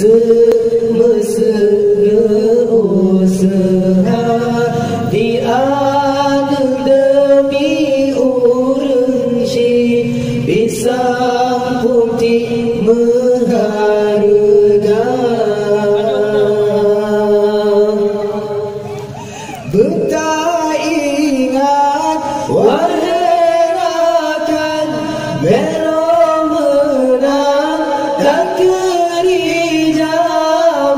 mesra usaha diadu demi urang si pisang putih mengharga betah ingat warnakan merah menang dan kerja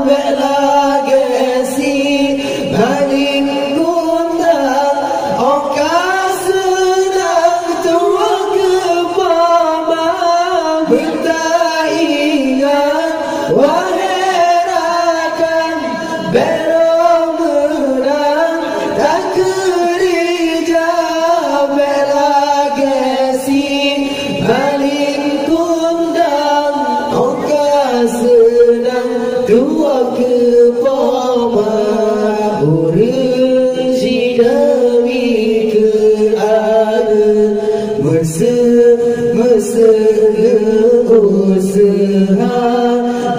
bela gesi maling gundang okas senang tua kepama betah ingat warnakan merah menang dan kerja bela gesi maling senang tua kepama urang si demi ke ada mesra usaha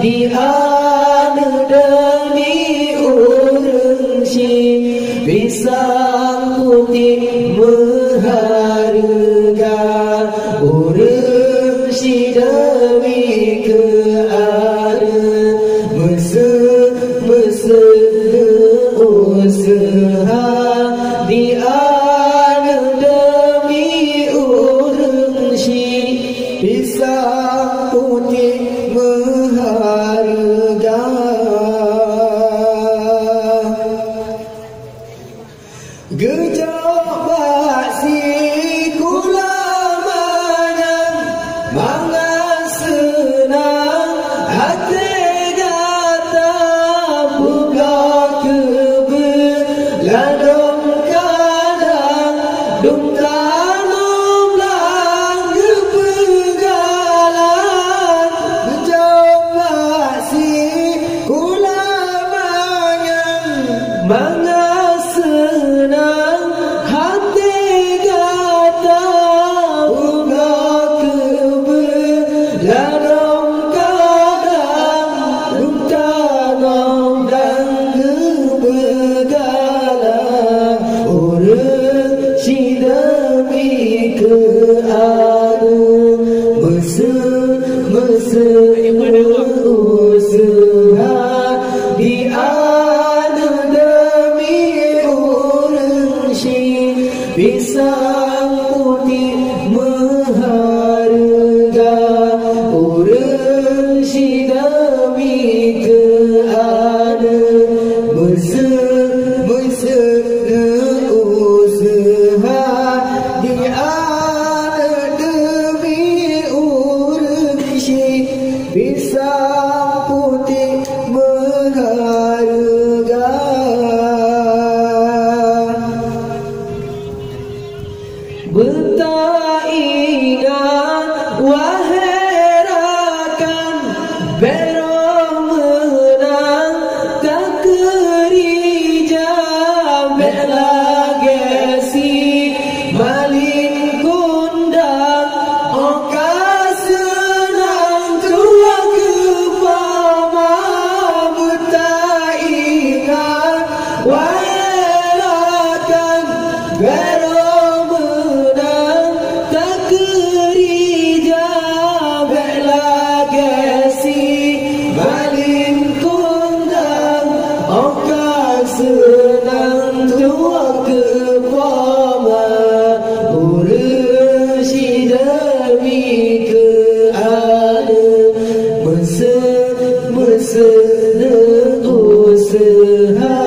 diadu demi urang si pisang putih mengharga urang si demi ke mesra usaha diadu demi urang si pisang putih mengharga gejok baksi kula manang mangan senang hati ladong kadang dum tanum lang kepegalan mencoba si kula mangan senang hati kata buka kebe ladong kadang dum tanum lang si demi ke ada mesra usaha diadu demi urang si pisang putih mengharga urang si demi ke ada mesra pisang putih mengharga betah ingat waherakan berong menang tak kerja bela gesi maling kundang okas senang tua kepama betah ingat waherakan berong menang tak kerja bela gesi maling kundang okas senang tua kepama urang si demi ke ada mesra usaha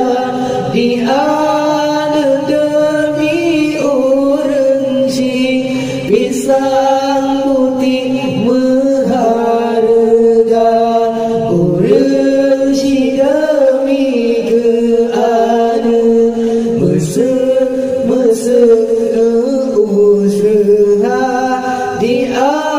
diadu demi urang si pisang putih mengharga urang si demi ke ada mesra usaha diadu